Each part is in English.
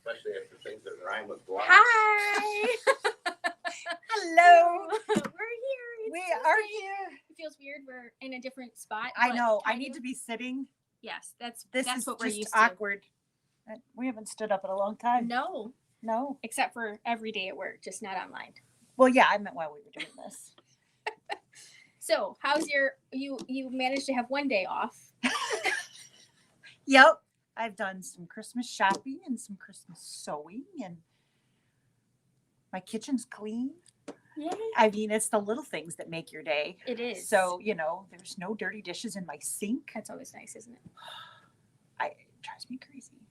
especially after things that rhyme with block. Hi. Hello. We're here. We are here. It feels weird. We're in a different spot. I but know. I kind need of. to be sitting. Yes, that's This what is we're just used awkward. We haven't stood up in a long to. time. No, No. except for every day at work, just not online. Well, yeah, I meant while we were doing this. So, how's you managed to have one day off? Yep. I've done some Christmas shopping and some Christmas sewing, and my kitchen's clean. Yay. I mean, it's the little things that make your day. It is. So, there's no dirty dishes in my sink. That's always nice, isn't it? It drives me crazy.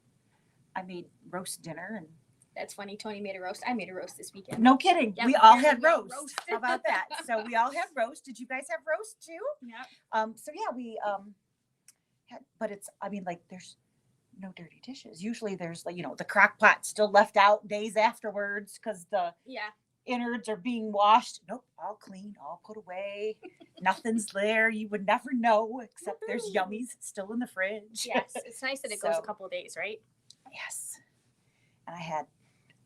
I made roast dinner, and That's funny. Tony made a roast. I made a roast this weekend. no kidding. Yep, We all apparently had we all roast. roast. How about that? So we all had roast. Did you guys have roast too? Yep. So yeah, we had, but there's no dirty dishes. Usually there's the crock pot still left out days afterwards because the Yeah. innards are being washed. Nope, all clean, all put away. Nothing's there. You would never know, except there's yummies still in the fridge. Yes. It's nice that it goes So- a couple of days, right? Yes. And I had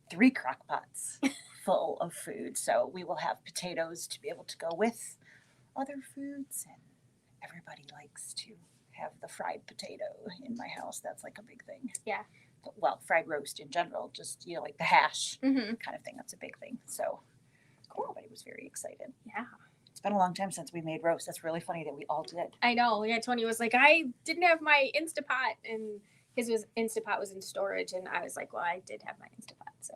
3 crock pots full of food. So we will have potatoes to be able to go with other foods. And everybody likes to have the fried potato in my house. That's like a big thing. Yeah. Well, fried roast in general, just, like the hash Mm-hmm. kind of thing. That's a big thing. So everybody was very excited. Yeah. It's been a long time since we made roast. That's really funny that we all did. I know. Yeah. Tony was like, I didn't have my Instapot, and Instapot was in storage, and I was like, well, I did have my Instapot, so.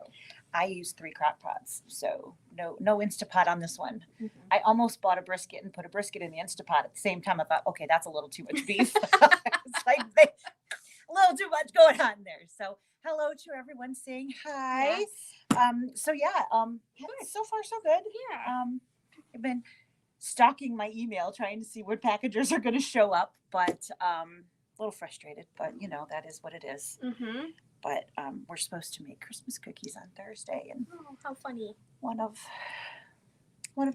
I used 3 crock pots, so no Instapot on this one. Mm-hmm. I almost bought a brisket and put a brisket in the Instapot at the same time. I thought, okay, that's a little too much beef. It's like a little too much going on there. So hello to everyone saying hi. Yes. So far so good. Yeah. I've been stalking my email trying to see what packages are going to show up, but a little frustrated, but that is what it is. Mm-hmm. But we're supposed to make Christmas cookies on Thursday, and Oh, how funny. one of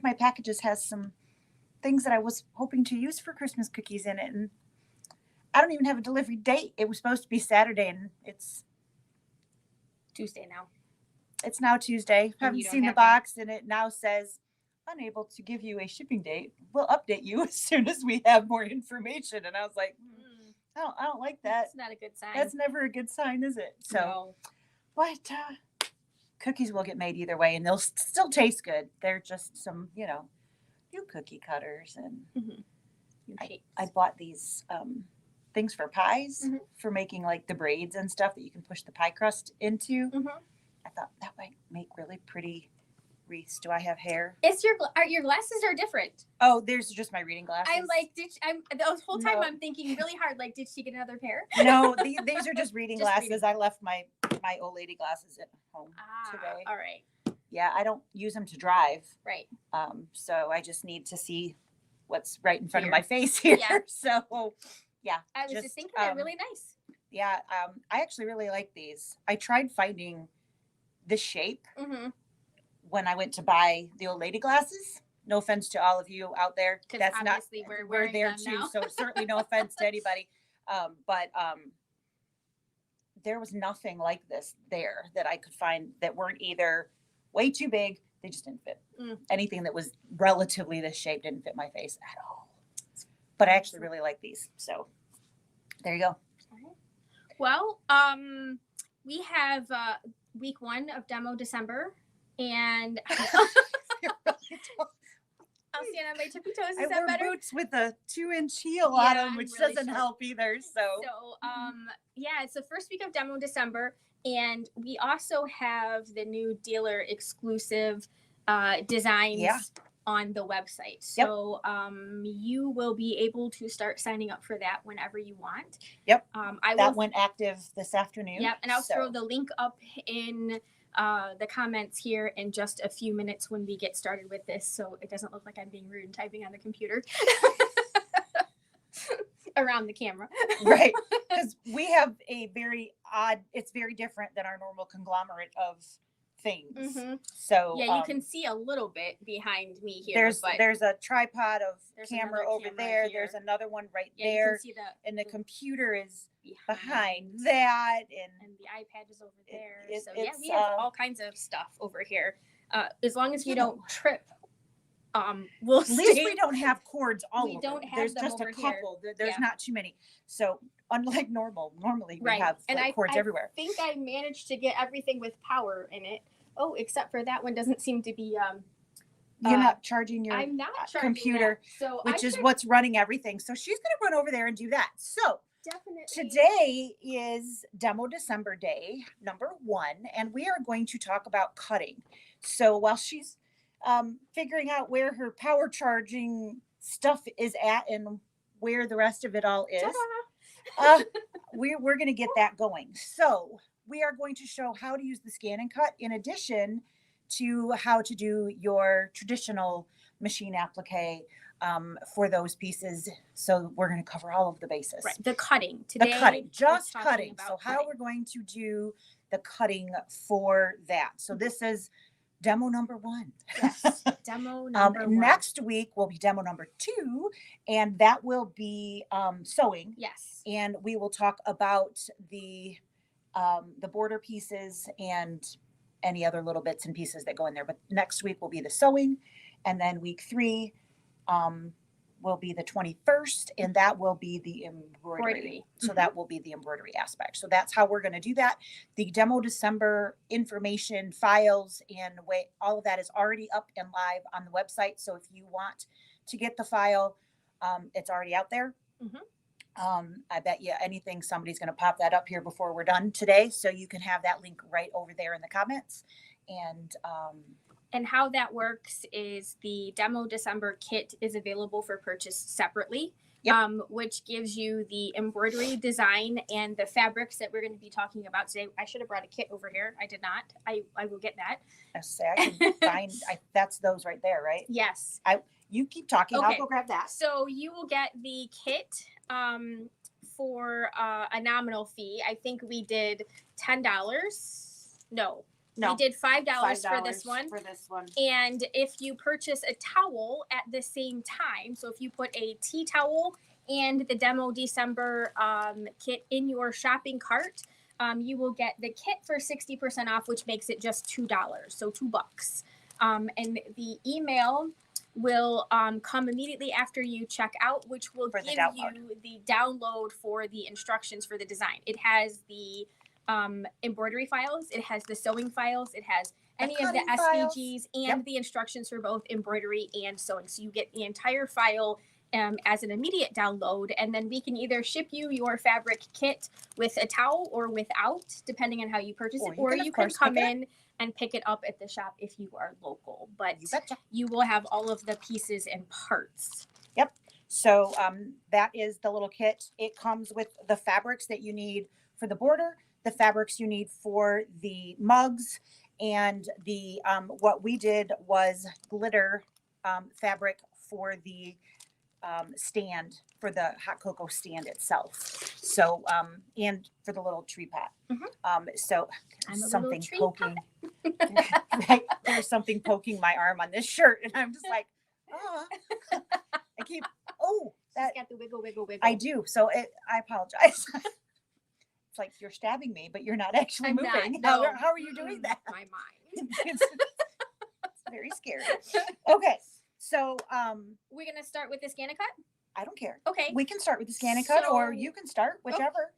my packages has some things that I was hoping to use for Christmas cookies in it, and I don't even have a delivery date. It was supposed to be Saturday, and it's Tuesday now. now Tuesday. And Haven't you don't seen the have that. box, and it now says unable to give you a shipping date. We'll update you as soon as we have more information. And I was like, I don't like that. That's not a good sign. That's never a good sign, is it? So, No. but cookies will get made either way, and they'll still taste good. They're just some, new cookie cutters, and Mhm. I bought these things for pies Mhm. for making like the braids and stuff that you can push the pie crust into. Mhm. I thought that might make really pretty wreaths. Do I have hair? It's your glasses are different. Oh, there's just my reading glasses. I'm like, the whole time No. I'm thinking really hard, like, did she get another pair? No, these are just reading Just glasses. reading. I left my old lady glasses at home Ah, today. all right. Yeah, I don't use them to drive. Right. So I just need to see what's right in front Here. of my face here. Yeah. So, yeah. I was just thinking they're really nice. Yeah, I actually really like these. I tried finding this shape Mm-hmm. when I went to buy the old lady glasses. No offense to all of you out there. 'Cause That's not, obviously we're we're wearing there them too. now. So certainly no offense to anybody. But there was nothing like this there that I could find that weren't either way too big. They just didn't fit. Mm. Anything that was relatively this shape didn't fit my face at all. But I actually really like these. So there you go. Well, we have week 1 of demo December, and I'll stand on my tippy toes. I Is that wear better? boots with a 2-inch heel Yeah, on them, I'm which really doesn't sharp. help either. So So, yeah, it's the first week of demo December, and we also have the new dealer exclusive designs Yeah. on the website. Yep. So, you will be able to start signing up for that whenever you want. Yep. I that will. went active this afternoon. Yep, and I'll So, throw the link up in the comments here in just a few minutes when we get started with this, so it doesn't look like I'm being rude and typing on the computer around the camera. right, because we have a very odd. It's very different than our normal conglomerate of things. Mhm. So Yeah, you can see a little bit behind me here. there's a tripod of There's camera another over camera there. here. There's another one right yeah, you there, can see and the computer is behind that, and the iPad is over there. it- So yeah, it's, we have all kinds of stuff over here. As long as we you don't know, trip, we'll at least stay. we don't have cords all We over. don't have There's them just a over here. couple. There's Yeah. not too many. So unlike normally we Right. have And like, cords I everywhere. think I managed to get everything with power in it. Oh, except for that one doesn't seem to be. You're not charging your I'm not charging computer, that. So which I is should what's running everything. So she's going to run over there and do that. So definitely. today is Demo December Day, number 1, and we are going to talk about cutting. So while she's figuring out where her power charging stuff is at and where the rest of it all is, we're going to get that going. So we are going to show how to use the scan and cut in addition to how to do your traditional machine applique for those pieces. So we're going to cover all of the bases. Right. The cutting today. The cutting, just we're talking cutting. about So how cutting. we're going to do the cutting for that. So this is demo number 1. Yes. Demo number 1. Next week will be demo number 2, and that will be sewing. Yes. And we will talk about the border pieces and any other little bits and pieces that go in there. But next week will be the sewing, and then week 3 will be the 21st, and that will be the embroidery. So that will be the embroidery aspect. So that's how we're going to do that. The Demo December information, files, and all of that is already up and live on the website. So if you want to get the file, it's already out there. I bet you anything somebody's going to pop that up here before we're done today, so you can have that link right over there in the comments. And how that works is the Demo December kit is available for purchase separately, which gives you the embroidery design and the fabrics that we're going to be talking about today. I should have brought a kit over here. I did not. I will get that. I can find that's those right there, right? Yes. You keep talking. Okay. I'll go grab that. So you will get the kit for a nominal fee. I think we did $10. No. We did $5 for this one. And if you purchase a towel at the same time, so if you put a tea towel and the Demo December kit in your shopping cart, you will get the kit for 60% off, which makes it just $2. So $2. And the email will come immediately after you check out, which will give you the download for the instructions for the design. It has the embroidery files, it has the sewing files, it has any of the SVGs and the instructions for both embroidery and sewing. So you get the entire file as an immediate download, and then we can either ship you your fabric kit with a towel or without, depending on how you purchase it, or you can come in and pick it up at the shop if you are local. But you will have all of the pieces and parts. Yep. So that is the little kit. It comes with the fabrics that you need for the border, the fabrics you need for the mugs, and the what we did was glitter fabric for the stand, for the hot cocoa stand itself. So and for the little tree pot. So something poking. There's something poking my arm on this shirt, and I'm just like, I keep that. She's got the wiggle, wiggle, wiggle. I do. So I apologize. It's like you're stabbing me, but you're not actually moving. Not, no. How are you doing that? My mind. It's very scary. Okay. So we're gonna start with the scan and cut. I don't care. Okay. We can start with the scan and cut, or you can start, whichever.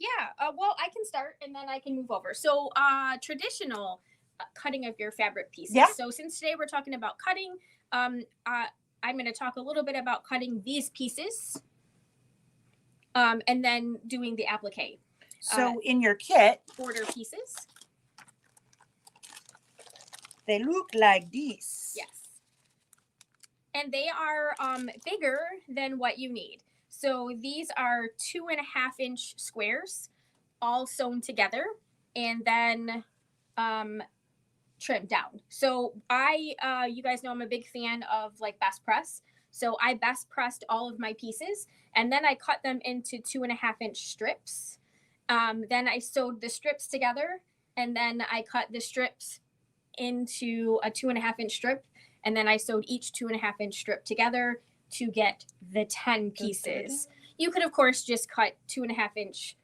Well, I can start and then I can move over. So traditional cutting of your fabric pieces. Yeah. So since today we're talking about cutting, I'm going to talk a little bit about cutting these pieces, and then doing the applique. So in your kit, border pieces. They look like this. Yes. And they are bigger than what you need. So these are 2.5-inch squares, all sewn together, and then trimmed down. So you guys know I'm a big fan of like best press. So I best pressed all of my pieces, and then I cut them into 2.5-inch strips. Then I sewed the strips together, and then I cut the strips into a 2.5-inch strip, and then I sewed each 2.5-inch strip together to get the 10 pieces. You could, of course, just cut 2.5-inch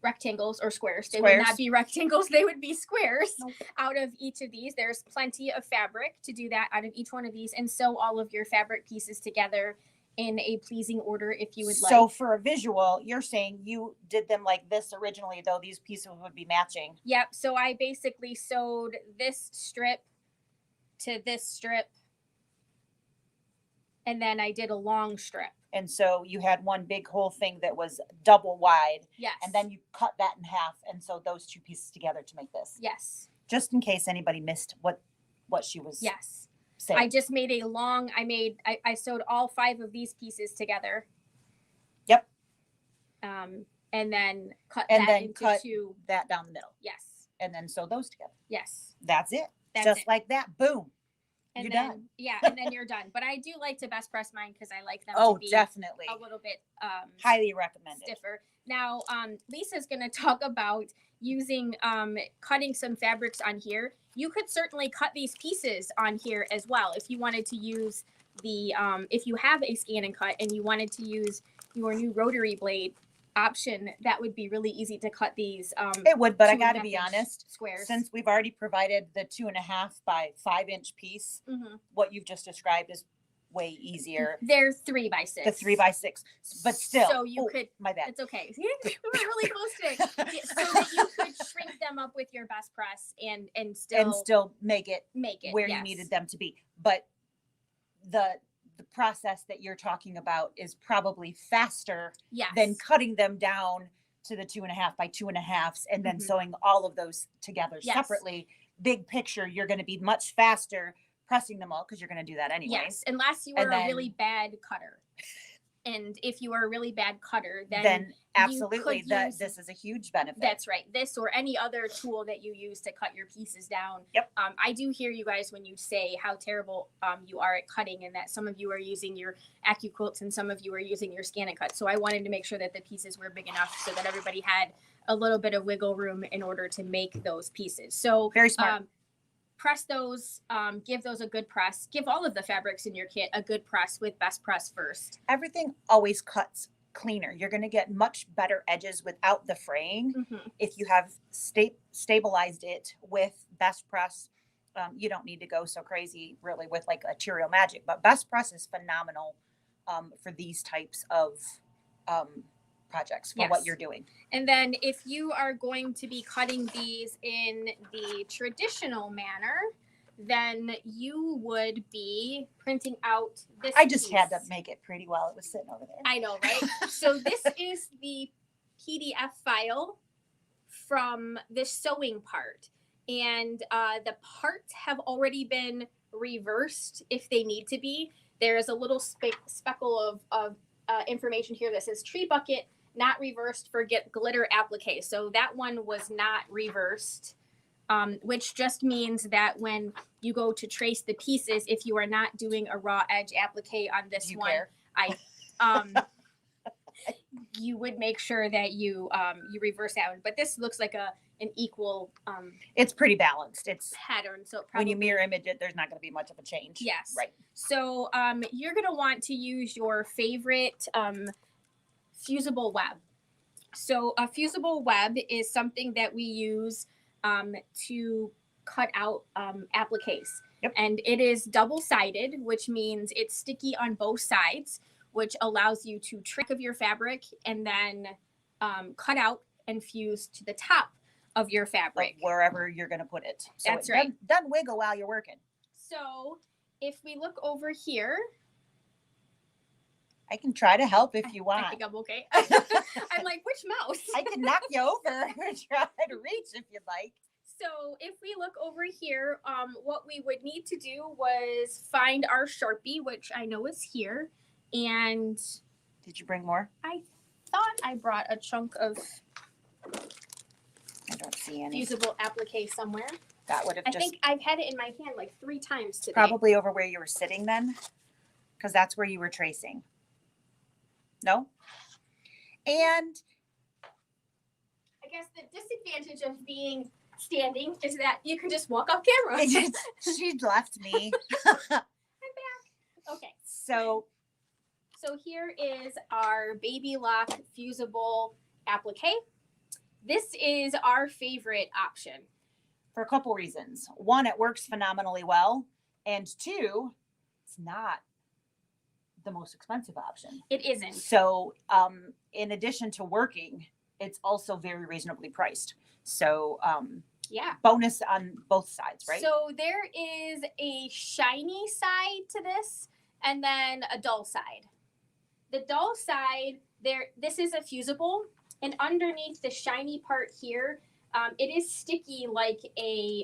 rectangles or squares. They would not be rectangles, they would be squares. Nope. Out of each of these. There's plenty of fabric to do that out of each one of these, and sew all of your fabric pieces together in a pleasing order if you would like. So for a visual, you're saying you did them like this originally, though these pieces would be matching. Yep. So I basically sewed this strip to this strip, and then I did a long strip. And so you had one big whole thing that was double wide. Yes. And then you cut that in half and sewed those two pieces together to make this. Yes. Just in case anybody missed what she was saying. I just made a long, I sewed all 5 of these pieces together. Yep. And then cut two that down the middle. Yes. And then sew those together. Yes. That's it. Just like that. Boom. And you're then, done. Yeah, and then you're done. But I do like to best press mine because I like them to be definitely a little bit highly recommended. Stiffer. Now, Lisa's going to talk about using cutting some fabrics on here. You could certainly cut these pieces on here as well if you wanted to use the if you have a scan and cut and you wanted to use your new rotary blade option, that would be really easy to cut these. It would, but I got to be honest, squares. Since we've already provided the 2.5 by 5 inch piece, what you've just described is way easier. They're 3 by 6. The 3 by 6, but still. So you could. My bad. It's okay. We were really close to it. So that you could shrink them up with your best press and still make it where you needed them to be. But the process that you're talking about is probably faster than cutting them down to the 2.5 by 2.5s and then sewing all of those together separately. Big picture, you're going to be much faster pressing them all because you're going to do that anyway. Yes, unless you are a really bad cutter. And if you are a really bad cutter, then absolutely this is a huge benefit. That's right. This or any other tool that you use to cut your pieces down. Yep. I do hear you guys when you say how terrible you are at cutting, and that some of you are using your AccuQuilts and some of you are using your scan and cut. So I wanted to make sure that the pieces were big enough so that everybody had a little bit of wiggle room in order to make those pieces. So very smart. Press those, give those a good press. Give all of the fabrics in your kit a good press with best press first. Everything always cuts cleaner. You're going to get much better edges without the fraying. If you have stabilized it with best press. You don't need to go so crazy really with like Material Magic, but best press is phenomenal for these types of projects for what you're doing. And then if you are going to be cutting these in the traditional manner, then you would be printing out this I just piece. had to make it pretty while it was sitting over there. I know, right? So this is the PDF file from the sewing part. And the parts have already been reversed if they need to be. There's a little speckle of information here that says tree bucket, not reversed for glitter applique. So that one was not reversed, which just means that when you go to trace the pieces, if you are not doing a raw edge applique on this you would make sure that you reverse that one. But this looks like an equal it's pretty balanced. It's pattern. So when you mirror image it, there's not going to be much of a change. Yes. Right. So you're going to want to use your favorite Fusible Web. So a Fusible Web is something that we use to cut out appliques. Yep. And it is double-sided, which means it's sticky on both sides, which allows you to trick of your fabric and then cut out and fuse to the top of your fabric. Wherever you're going to put it. So that's right. Doesn't wiggle while you're working. So if we look over here, I can try to help if you want. I think I'm okay. I'm like, which mouse? I can knock you over and try to reach if you'd like. So if we look over here, what we would need to do was find our Sharpie, which I know is here. And did you bring more? I thought I brought a chunk of I don't see any. Fusible applique somewhere. That would have I think I've had it in my hand like 3 times today. Probably over where you were sitting then, because that's where you were tracing. No? And I guess the disadvantage of being standing is that you can just walk off camera. She left me. I'm back. Okay. So here is our Baby Lock Fusible applique. This is our favorite option. For a couple reasons. One, it works phenomenally well. And two, it's not the most expensive option. It isn't. So in addition to working, it's also very reasonably priced. So yeah, bonus on both sides, right? So there is a shiny side to this and then a dull side. The dull side, this is a fusible, and underneath the shiny part here, it is sticky like a,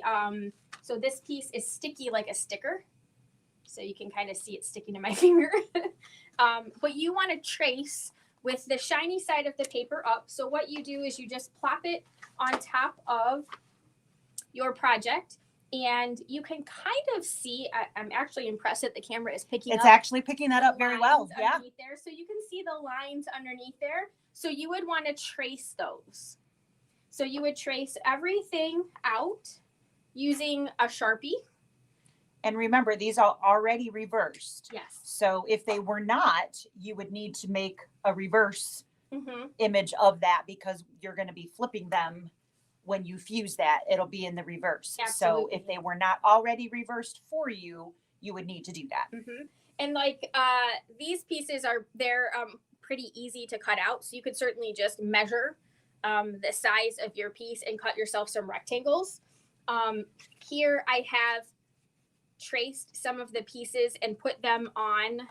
so this piece is sticky like a sticker. So you can kind of see it sticking to my finger. But you want to trace with the shiny side of the paper up. So what you do is you just plop it on top of your project, and you can kind of see, I'm actually impressed that the camera is picking up. It's actually picking that up very well. Yeah. There. So you can see the lines underneath there. So you would want to trace those. So you would trace everything out using a Sharpie. And remember, these are already reversed. Yes. So if they were not, you would need to make a reverse image of that, because you're going to be flipping them when you fuse that. It'll be in the reverse. Absolutely. So if they were not already reversed for you, you would need to do that. And like these pieces they're pretty easy to cut out. So you could certainly just measure the size of your piece and cut yourself some rectangles. Here I have traced some of the pieces and put them on.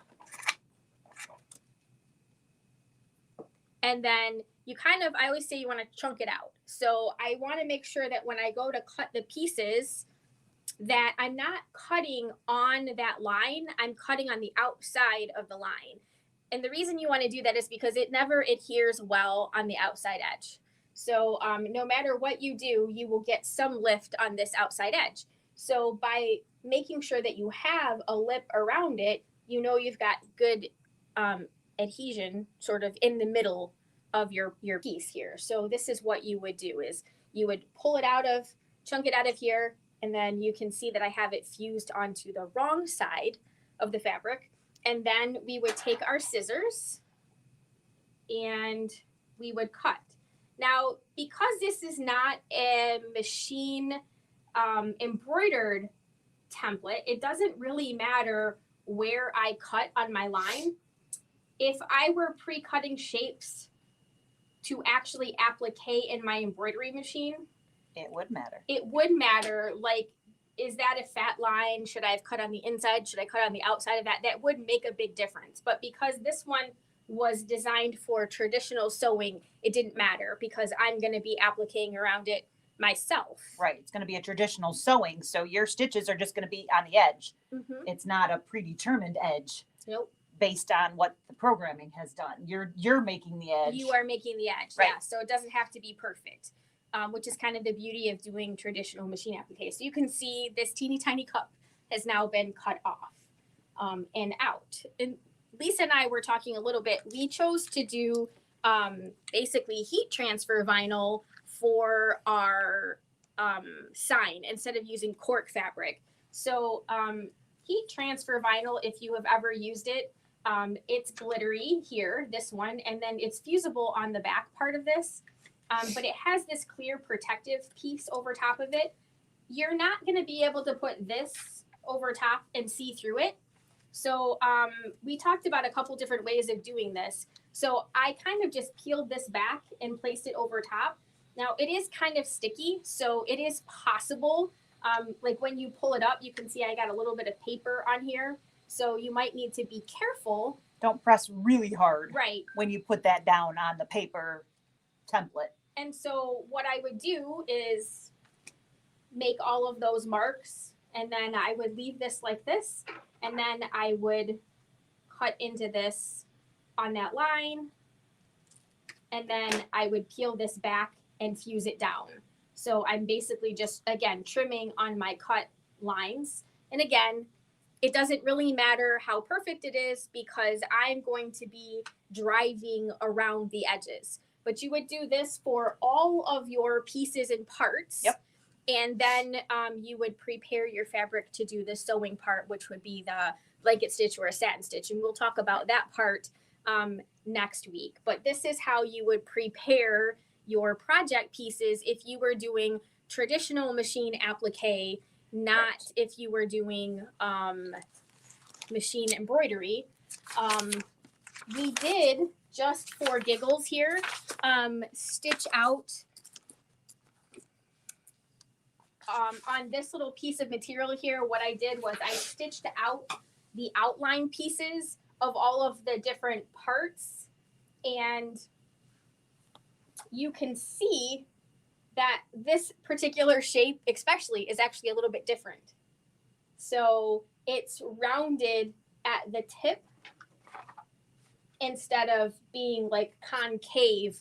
And then you kind of, I always say you want to chunk it out. So I want to make sure that when I go to cut the pieces, that I'm not cutting on that line, I'm cutting on the outside of the line. And the reason you want to do that is because it never adheres well on the outside edge. So no matter what you do, you will get some lift on this outside edge. So by making sure that you have a lip around it, you know you've got good adhesion sort of in the middle of your piece here. So this is what you would do, is you would pull it out of, chunk it out of here, and then you can see that I have it fused onto the wrong side of the fabric. And then we would take our scissors and we would cut. Now, because this is not a machine embroidered template, it doesn't really matter where I cut on my line. If I were pre-cutting shapes to actually applique in my embroidery machine, it would matter. It would matter. Like, is that a fat line? Should I have cut on the inside? Should I cut on the outside of that? That would make a big difference. But because this one was designed for traditional sewing, it didn't matter because I'm going to be appliquing around it myself. Right. It's going to be a traditional sewing. So your stitches are just going to be on the edge. It's not a predetermined edge. Nope. Based on what the programming has done. You're making the edge. You are making the edge. Right. Yeah. So it doesn't have to be perfect. Which is kind of the beauty of doing traditional machine applique. So you can see this teeny tiny cup has now been cut off and out. And Lisa and I were talking a little bit. We chose to do basically heat transfer vinyl for our sign instead of using cork fabric. So heat transfer vinyl, if you have ever used it, it's glittery here, this one, and then it's fusible on the back part of this. But it has this clear protective piece over top of it. You're not going to be able to put this over top and see through it. So we talked about a couple different ways of doing this. So I kind of just peeled this back and placed it over top. Now it is kind of sticky, so it is possible. Like when you pull it up, you can see I got a little bit of paper on here. So you might need to be careful. Don't press really hard. Right. When you put that down on the paper template. And so what I would do is make all of those marks, and then I would leave this like this, and then I would cut into this on that line, and then I would peel this back and fuse it down. So I'm basically just, again, trimming on my cut lines. And again, it doesn't really matter how perfect it is because I'm going to be driving around the edges. But you would do this for all of your pieces and parts. Yep. And then you would prepare your fabric to do the sewing part, which would be the blanket stitch or a satin stitch. And we'll talk about that part next week. But this is how you would prepare your project pieces if you were doing traditional machine applique, not if you were doing machine embroidery. We did, just for giggles here, stitch out on this little piece of material here. What I did was I stitched out the outline pieces of all of the different parts, and you can see that this particular shape especially is actually a little bit different. So it's rounded at the tip instead of being like concave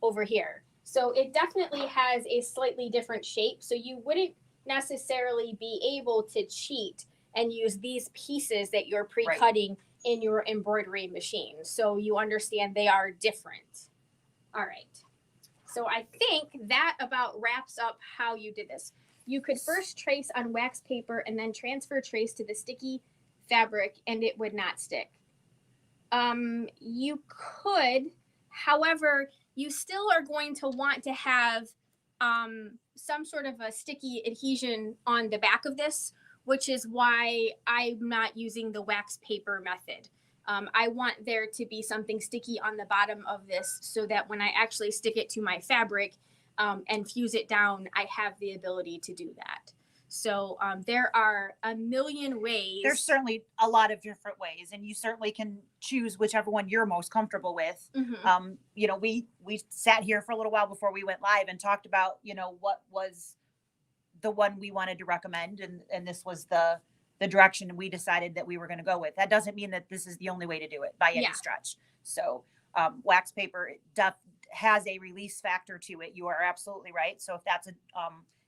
over here. So it definitely has a slightly different shape. So you wouldn't necessarily be able to cheat and use these pieces that you're pre-cutting in your embroidery machine. So you understand they are different. All right. So I think that about wraps up how you did this. You could first trace on wax paper and then transfer trace to the sticky fabric and it would not stick. You could, however, you still are going to want to have some sort of a sticky adhesion on the back of this, which is why I'm not using the wax paper method. I want there to be something sticky on the bottom of this so that when I actually stick it to my fabric and fuse it down, I have the ability to do that. So there are a million ways. There's certainly a lot of different ways, and you certainly can choose whichever one you're most comfortable with. Mm-hmm. You know, we sat here for a little while before we went live and talked about, you know, what was the one we wanted to recommend, and this was the direction we decided that we were going to go with. That doesn't mean that this is the only way to do it by any stretch. So wax paper has a release factor to it. You are absolutely right. So if that's a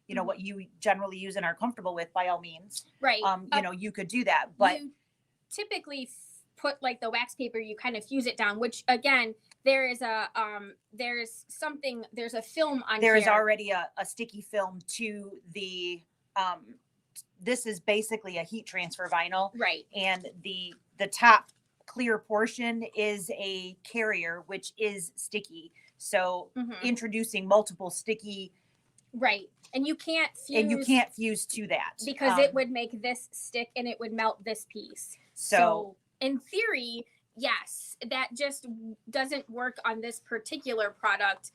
you know, what you generally use and are comfortable with, by all means, right. You know, you could do that. But you typically put like the wax paper, you kind of fuse it down, which again, there is a there's a film on there here. is already a sticky film to the this is basically a heat transfer vinyl, right? And the top clear portion is a carrier, which is sticky. So introducing multiple sticky, right? And you can't fuse to that because it would make this stick and it would melt this piece. So in theory, yes, that just doesn't work on this particular product.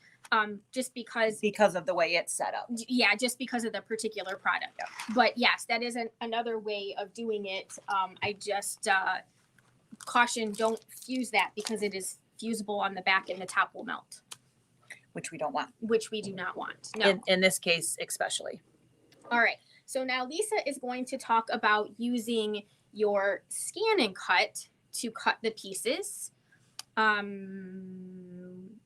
Just because of the way it's set up. Yeah, just because of the particular product. Yeah. But yes, that is another way of doing it. I just caution, don't fuse that because it is fusible on the back and the top will melt. Which we don't want. Which we do not want. No. In this case, especially. All right. So now Lisa is going to talk about using your scan and cut to cut the pieces,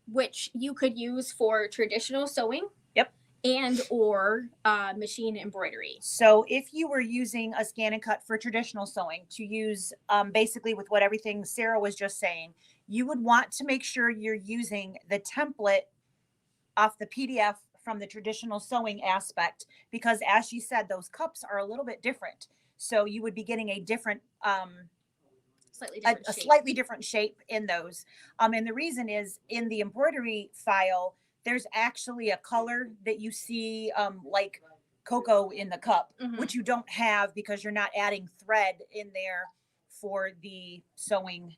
which you could use for traditional sewing. Yep. And or machine embroidery. So if you were using a scan and cut for traditional sewing, to use basically with what everything Sarah was just saying, you would want to make sure you're using the template off the PDF from the traditional sewing aspect, because as she said, those cups are a little bit different. So you would be getting a different, slightly different shape in those. And the reason is in the embroidery file, there's actually a color that you see like cocoa in the cup, which you don't have because you're not adding thread in there for the sewing,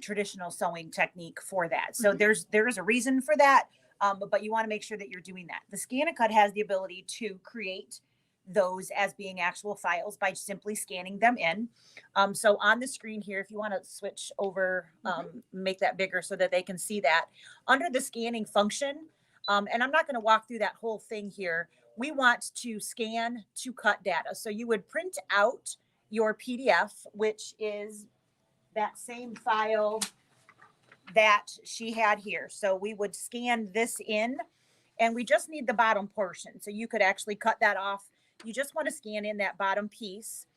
traditional sewing technique for that. So there is a reason for that. But you want to make sure that you're doing that. The scan and cut has the ability to create those as being actual files by simply scanning them in. So on the screen here, if you want to switch over, make that bigger so that they can see that. Under the scanning function, and I'm not going to walk through that whole thing here, we want to scan to cut data. So you would print out your PDF, which is that same file that she had here. So we would scan this in and we just need the bottom portion. So you could actually cut that off. You just want to scan in that bottom piece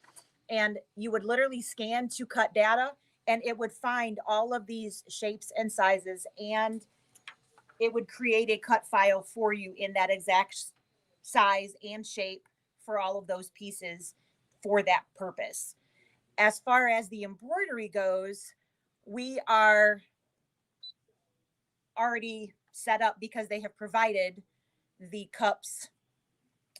and you would literally scan to cut data and it would find all of these shapes and sizes and it would create a cut file for you in that exact size and shape for all of those pieces for that purpose. As far as the embroidery goes, we are already set up because they have provided the cups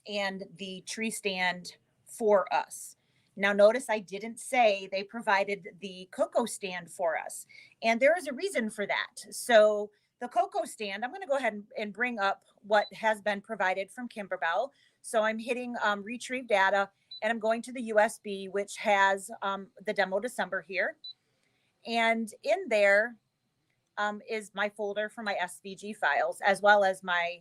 and the tree stand for us. Now, notice I didn't say they provided the cocoa stand for us. And there is a reason for that. So the cocoa stand, I'm going to go ahead and bring up what has been provided from Kimberbell. So I'm hitting retrieve data, and I'm going to the USB, which has the demo December here. And in there is my folder for my SVG files, as well as my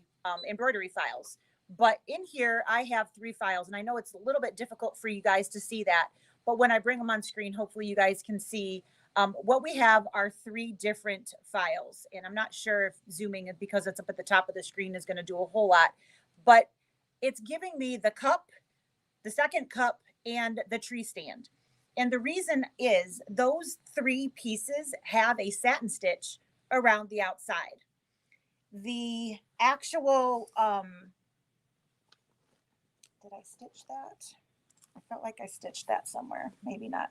embroidery files. But in here, I have 3 files, and I know it's a little bit difficult for you guys to see that, but when I bring them on screen, hopefully you guys can see what we have are 3 different files. And I'm not sure if zooming it because it's up at the top of the screen is going to do a whole lot, but it's giving me the cup, the second cup, and the tree stand. And the reason is those 3 pieces have a satin stitch around the outside. The actual, did I stitch that? I felt like I stitched that somewhere. Maybe not.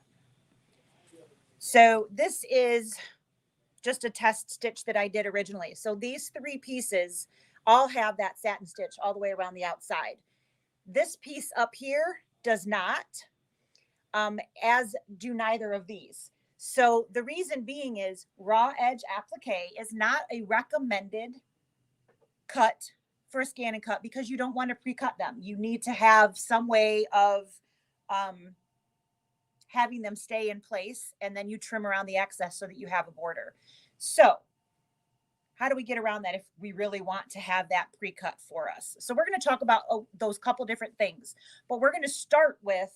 So this is just a test stitch that I did originally. So these 3 pieces all have that satin stitch all the way around the outside. This piece up here does not, as do neither of these. So the reason being is raw edge applique is not a recommended cut for a scan and cut because you don't want to pre-cut them. You need to have some way of having them stay in place, and then you trim around the excess so that you have a border. So how do we get around that if we really want to have that pre-cut for us? So we're going to talk about those couple different things, but we're going to start with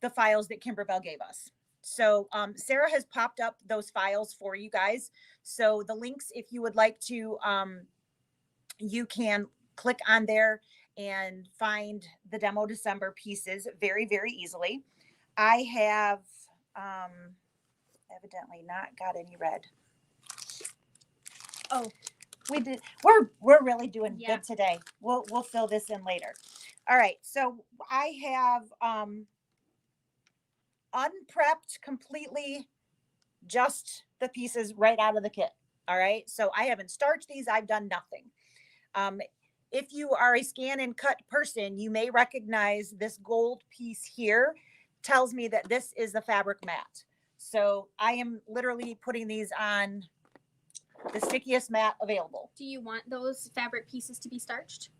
the files that Kimberbell gave us. So Sarah has popped up those files for you guys. So the links, if you would like to, you can click on there and find the demo December pieces very, very easily. I have evidently not got any red. Oh, we did. We're really doing good today. We'll fill this in later. All right. So I have unprepped completely just the pieces right out of the kit. All right. So I haven't starched these. I've done nothing. If you are a scan and cut person, you may recognize this gold piece here. Tells me that this is the fabric mat. So I am literally putting these on the stickiest mat available. Do you want those fabric pieces to be starched?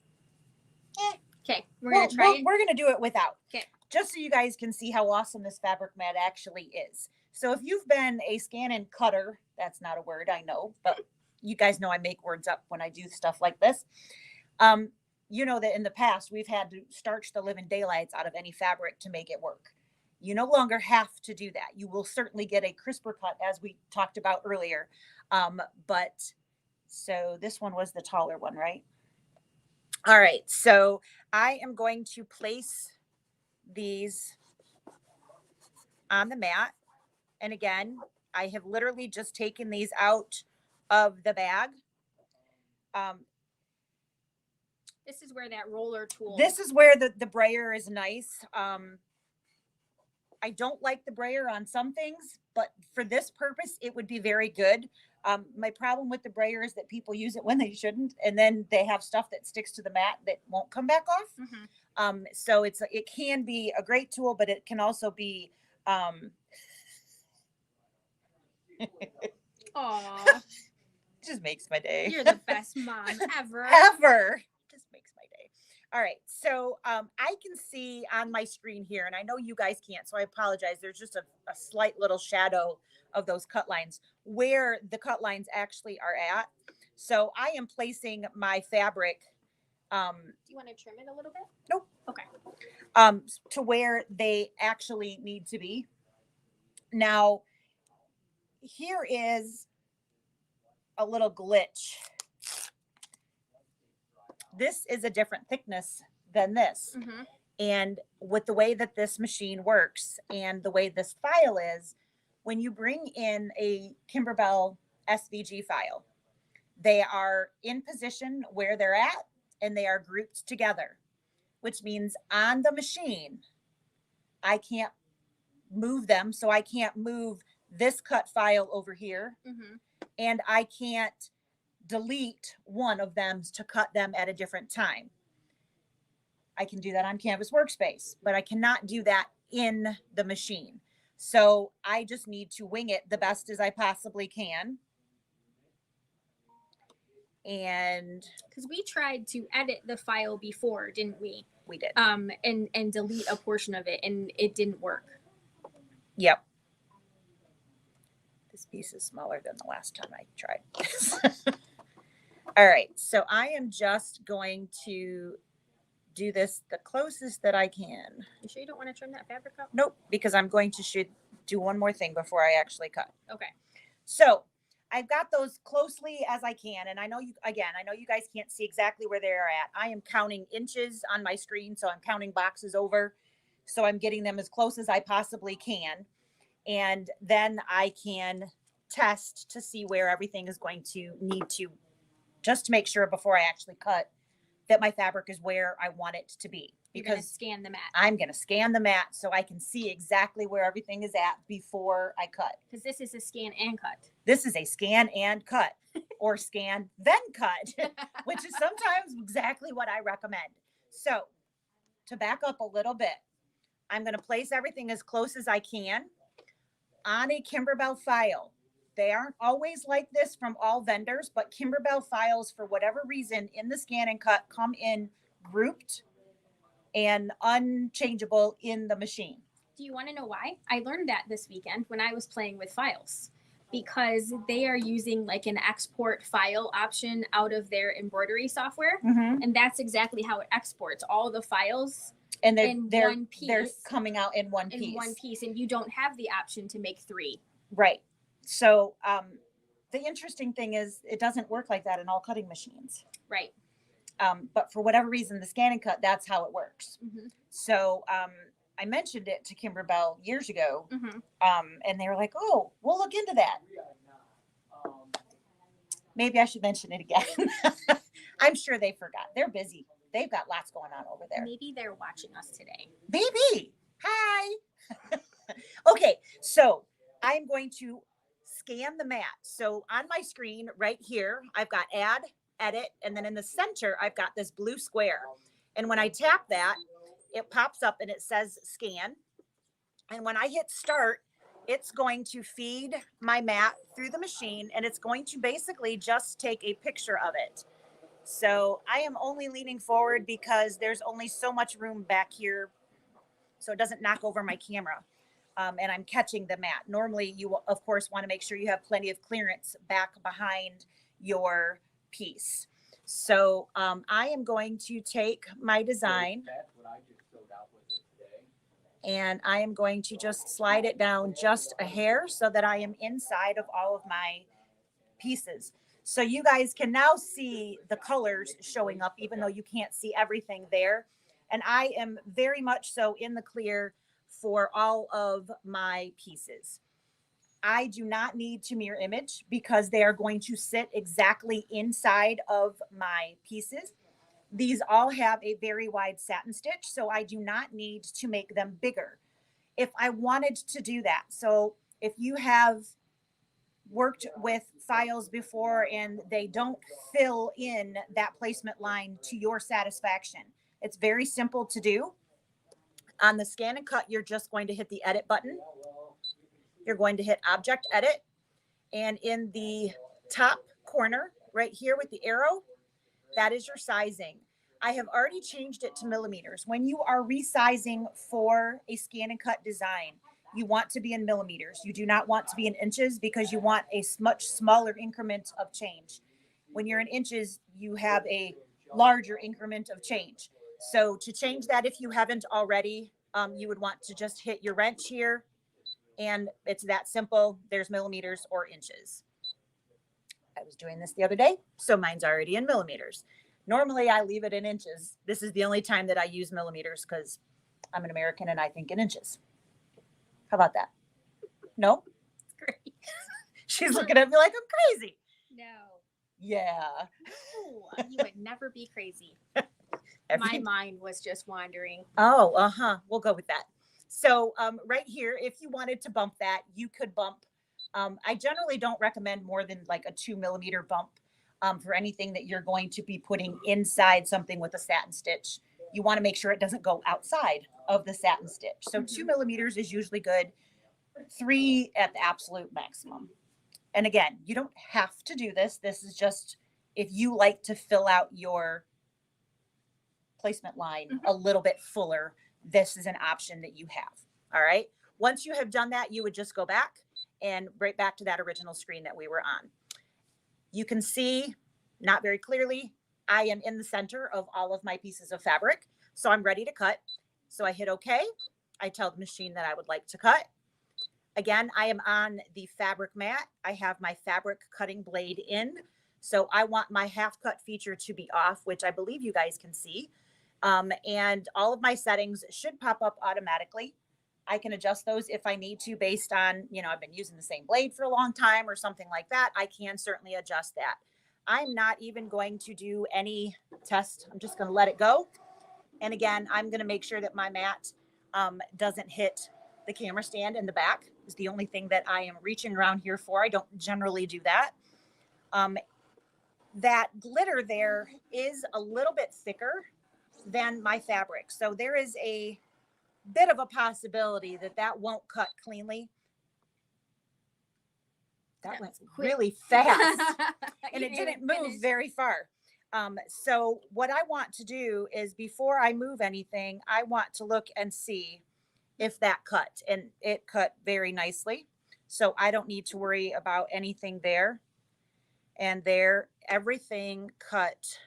Okay, we're gonna try it. We're gonna do it without. Okay. Just so you guys can see how awesome this fabric mat actually is. So if you've been a scan and cutter, that's not a word, I know, but you guys know I make words up when I do stuff like this. You know that in the past we've had to starch the living daylights out of any fabric to make it work. You no longer have to do that. You will certainly get a crisper cut, as we talked about earlier. But so this one was the taller one, right? All right. So I am going to place these on the mat. And again, I have literally just taken these out of the bag. This is where that roller tool. This is where the brayer is nice. I don't like the brayer on some things, but for this purpose, it would be very good. My problem with the brayer is that people use it when they shouldn't, and then they have stuff that sticks to the mat that won't come back off. Mm-hmm. So it can be a great tool, but it can also be. Aww. Just makes my day. You're the best mom ever. Ever. Just makes my day. All right. So I can see on my screen here, and I know you guys can't, so I apologize. There's just a slight little shadow of those cut lines where the cut lines actually are at. So I am placing my fabric. Do you want to trim it a little bit? Nope. Okay. To where they actually need to be. Now, here is a little glitch. This is a different thickness than this. Mm-hmm. And with the way that this machine works and the way this file is, when you bring in a Kimberbell SVG file, they are in position where they're at and they are grouped together, which means on the machine, I can't move them. So I can't move this cut file over here. Mm-hmm. And I can't delete one of them to cut them at a different time. I can do that on Canvas Workspace, but I cannot do that in the machine. So I just need to wing it the best as I possibly can. And because we tried to edit the file before, didn't we? We did. And delete a portion of it, and it didn't work. Yep. This piece is smaller than the last time I tried. All right, so I am just going to do this the closest that I can. You sure you don't want to trim that fabric up? Nope, because I'm going to do one more thing before I actually cut. Okay. So I've got those closely as I can. And I know you guys can't see exactly where they're at. I am counting inches on my screen. So I'm counting boxes over. So I'm getting them as close as I possibly can. And then I can test to see where everything is going to need to, just to make sure before I actually cut that my fabric is where I want it to be. You're going to scan the mat. I'm going to scan the mat so I can see exactly where everything is at before I cut. Because this is a scan and cut. This is a scan and cut, or scan then cut, which is sometimes exactly what I recommend. So to back up a little bit, I'm going to place everything as close as I can on a Kimberbell file. They aren't always like this from all vendors, but Kimberbell files, for whatever reason, in the scan and cut, come in grouped and unchangeable in the machine. Do you want to know why? I learned that this weekend when I was playing with files, because they are using like an export file option out of their embroidery software. Mm-hmm. And that's exactly how it exports all the files. And they're one piece. They're coming out in one piece. In one piece, and you don't have the option to make 3. Right. So the interesting thing is it doesn't work like that in all cutting machines. Right. But for whatever reason, the scan and cut, that's how it works. Mm-hmm. So I mentioned it to Kimberbell years ago, mm-hmm. And they were like, "Oh, we'll look into that." Maybe I should mention it again. I'm sure they forgot. They're busy. They've got lots going on over there. Maybe they're watching us today. Maybe. Hi. Okay, so I'm going to scan the mat. So on my screen right here, I've got add, edit, and then in the center, I've got this blue square. And when I tap that, it pops up and it says scan. And when I hit start, it's going to feed my mat through the machine, and it's going to basically just take a picture of it. So I am only leaning forward because there's only so much room back here so it doesn't knock over my camera. And I'm catching the mat. Normally, you, of course, want to make sure you have plenty of clearance back behind your piece. So I am going to take my design and I am going to just slide it down just a hair so that I am inside of all of my pieces. So you guys can now see the colors showing up, even though you can't see everything there. And I am very much so in the clear for all of my pieces. I do not need to mirror image because they are going to sit exactly inside of my pieces. These all have a very wide satin stitch, so I do not need to make them bigger. If I wanted to do that, so if you have worked with files before and they don't fill in that placement line to your satisfaction, it's very simple to do. On the scan and cut, you're just going to hit the edit button. You're going to hit object edit. And in the top corner right here with the arrow, that is your sizing. I have already changed it to millimeters. When you are resizing for a scan and cut design, you want to be in millimeters. You do not want to be in inches because you want a much smaller increment of change. When you're in inches, you have a larger increment of change. So to change that, if you haven't already, you would want to just hit your wrench here, and it's that simple. There's millimeters or inches. I was doing this the other day, so mine's already in millimeters. Normally, I leave it in inches. This is the only time that I use millimeters because I'm an American and I think in inches. How about that? No? Great. She's looking at me like I'm crazy. No. Yeah. No, you would never be crazy. My mind was just wandering. Oh, we'll go with that. So right here, if you wanted to bump that, you could bump. I generally don't recommend more than like a 2 millimeter bump. For anything that you're going to be putting inside something with a satin stitch, you want to make sure it doesn't go outside of the satin stitch. So 2 millimeters is usually good, 3 at the absolute maximum. And again, you don't have to do this. This is just if you like to fill out your placement line a little bit fuller, this is an option that you have. All right. Once you have done that, you would just go back and right back to that original screen that we were on. You can see, not very clearly, I am in the center of all of my pieces of fabric. So I'm ready to cut. So I hit OK. I tell the machine that I would like to cut. Again, I am on the fabric mat. I have my fabric cutting blade in. So I want my half cut feature to be off, which I believe you guys can see. And all of my settings should pop up automatically. I can adjust those if I need to based on, you know, I've been using the same blade for a long time or something like that. I can certainly adjust that. I'm not even going to do any test. I'm just going to let it go. And again, I'm going to make sure that my mat doesn't hit the camera stand in the back. Is the only thing that I am reaching around here for. I don't generally do that. That glitter there is a little bit thicker than my fabric. So there is a bit of a possibility that that won't cut cleanly. That went really fast and it didn't move very far. So what I want to do is before I move anything, I want to look and see if that cut, and it cut very nicely. So I don't need to worry about anything there. And there, everything cut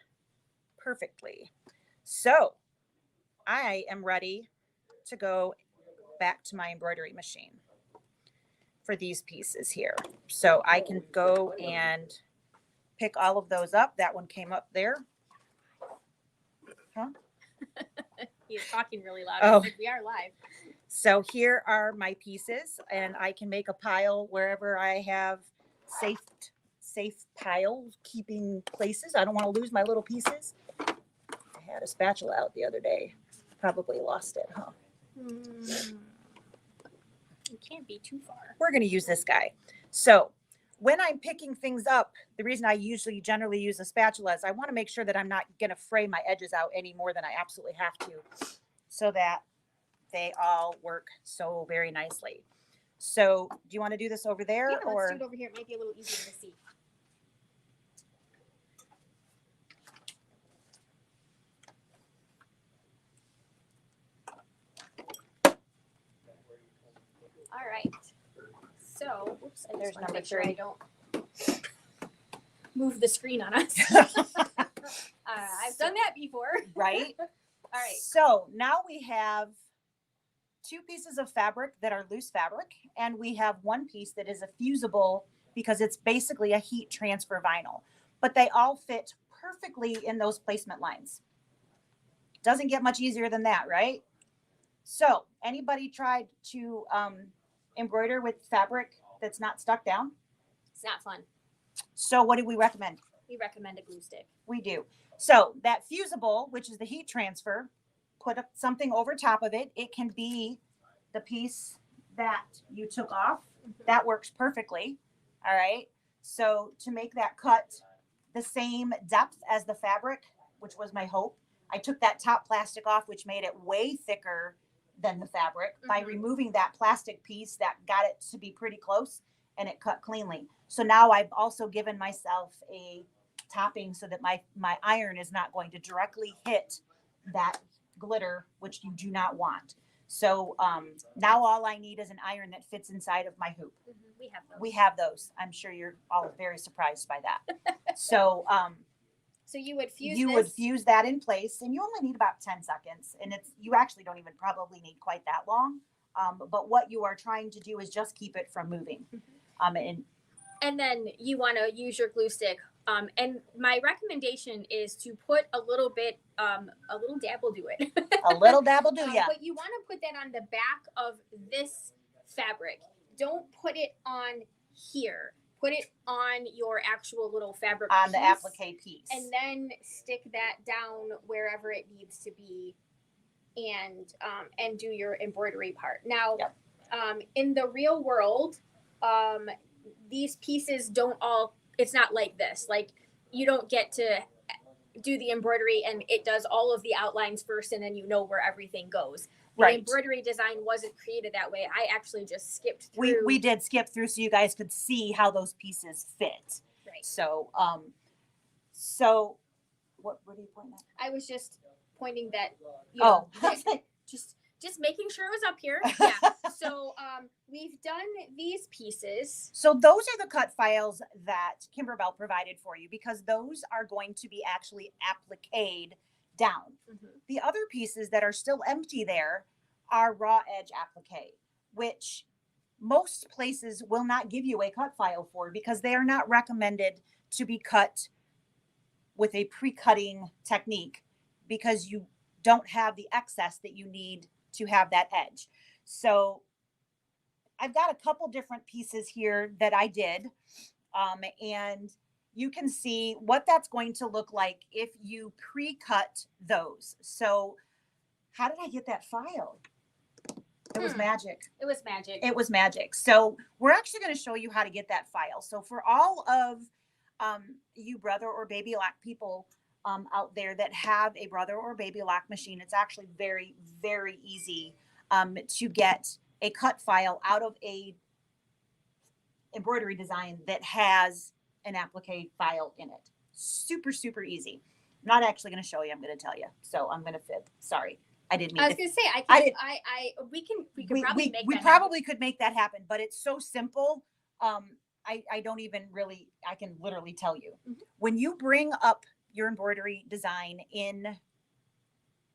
perfectly. So I am ready to go back to my embroidery machine for these pieces here. So I can go and pick all of those up. That one came up there. Huh? He's talking really loud. Oh. Like, we are live. So here are my pieces, and I can make a pile wherever I have safe pile keeping places. I don't want to lose my little pieces. I had a spatula out the other day. Probably lost it, huh? You can't be too far. We're going to use this guy. So when I'm picking things up, the reason I generally use a spatula is I want to make sure that I'm not going to fray my edges out any more than I absolutely have to, so that they all work so very nicely. So do you want to do this over there? Yeah, or let's do it over here. It might be a little easier to see. All right. So, oops, I There's just want to number make sure 3. I don't move the screen on us. I've done that before. Right? All right. So now we have 2 pieces of fabric that are loose fabric, and we have 1 piece that is a fusible because it's basically a heat transfer vinyl, but they all fit perfectly in those placement lines. Doesn't get much easier than that, right? So anybody tried to embroider with fabric that's not stuck down? It's not fun. So what do we recommend? We recommend a glue stick. We do. So that fusible, which is the heat transfer, put up something over top of it. It can be the piece that you took off. That works perfectly. All right. So to make that cut the same depth as the fabric, which was my hope, I took that top plastic off, which made it way thicker than the fabric. By removing that plastic piece, that got it to be pretty close, and it cut cleanly. So now I've also given myself a topping so that my iron is not going to directly hit that glitter, which you do not want. So now all I need is an iron that fits inside of my hoop. We have those. We have those. I'm sure you're all very surprised by that. So so you would fuse would fuse that in place, and you only need about 10 seconds, and you actually don't even probably need quite that long. But what you are trying to do is just keep it from moving. And then you want to use your glue stick. And my recommendation is to put a little bit, a little dab will do it. A little dab will do, yeah. But you want to put that on the back of this fabric. Don't put it on here. Put it on your actual little fabric on piece, the applique piece. And then stick that down wherever it needs to be, and do your embroidery part. Now, in the real world, these pieces don't all, it's not like this. Like you don't get to do the embroidery and it does all of the outlines first and then you know where everything goes. The embroidery design wasn't created that way. I actually just skipped through. We did skip through so you guys could see how those pieces fit. Right. So what are you pointing at? I was just pointing that. Just making sure it was up here. Yeah. So we've done these pieces. So those are the cut files that Kimberbell provided for you because those are going to be actually appliqued down. Mm-hmm. The other pieces that are still empty there are raw edge applique, which most places will not give you a cut file for because they are not recommended to be cut with a pre-cutting technique because you don't have the excess that you need to have that edge. So I've got a couple different pieces here that I did. And you can see what that's going to look like if you pre-cut those. So how did I get that file? It was magic. It was magic. It was magic. So we're actually going to show you how to get that file. So for all of you brother or baby lock people out there that have a brother or baby lock machine, it's actually very, very easy to get a cut file out of a embroidery design that has an applique file in it. Super, super easy. I'm not actually going to show you. I'm going to tell you. So I'm going to fib. Sorry. I didn't mean I was going to say, we probably could make that happen, but it's so simple. I don't even really, I can literally tell you. Mm-hmm. When you bring up your embroidery design in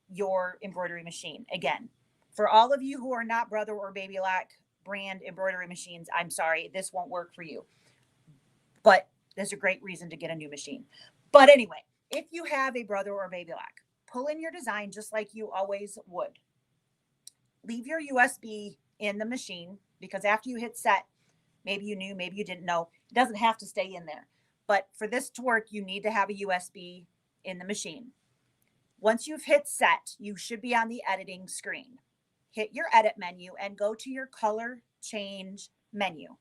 your embroidery machine, again, for all of you who are not brother or baby lock brand embroidery machines, I'm sorry, this won't work for you. But there's a great reason to get a new machine. But anyway, if you have a brother or baby lock, pull in your design just like you always would. Leave your USB in the machine because after you hit set, maybe you knew, maybe you didn't know, it doesn't have to stay in there. But for this to work, you need to have a USB in the machine. Once you've hit set, you should be on the editing screen. Hit your edit menu and go to your color change menu,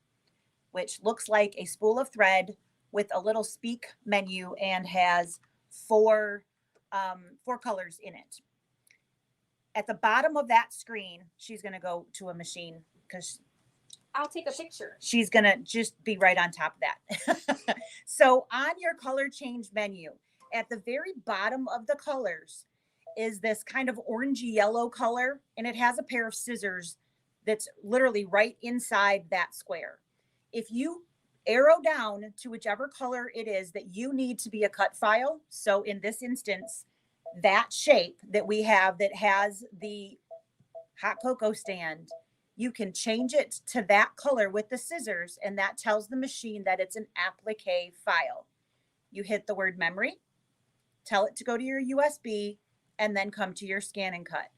which looks like a spool of thread with a little speak menu and has four colors in it. At the bottom of that screen, she's going to go to a machine because I'll take a picture. She's going to just be right on top of that. So on your color change menu, at the very bottom of the colors is this kind of orangey yellow color, and it has a pair of scissors that's literally right inside that square. If you arrow down to whichever color it is that you need to be a cut file, so in this instance, that shape that we have that has the hot cocoa stand, you can change it to that color with the scissors, and that tells the machine that it's an applique file. You hit the word memory, tell it to go to your USB, and then come to your scan and cut.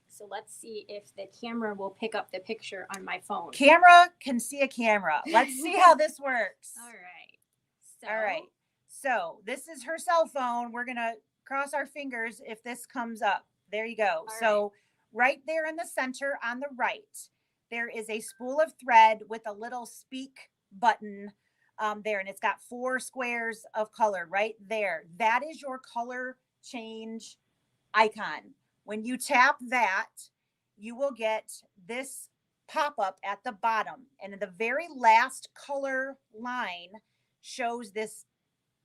So let's see if the camera will pick up the picture on my phone. Camera can see a camera. Let's see how this works. All right. So this is her cell phone. We're going to cross our fingers if this comes up. There you go. So right there in the center on the right, there is a spool of thread with a little speak button there. And it's got 4 squares of color right there. That is your color change icon. When you tap that, you will get this pop-up at the bottom. And in the very last color line shows this.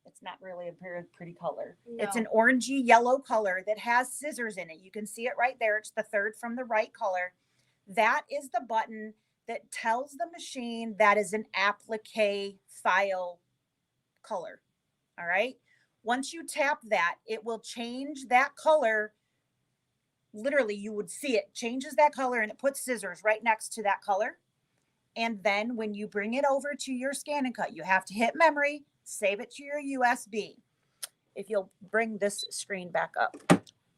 It's not really a very pretty color. No. It's an orangey yellow color that has scissors in it. You can see it right there. It's the third from the right color. That is the button that tells the machine that is an applique file color. All right. Once you tap that, it will change that color. Literally, you would see it changes that color and it puts scissors right next to that color. And then when you bring it over to your scan and cut, you have to hit memory, save it to your USB. If you'll bring this screen back up.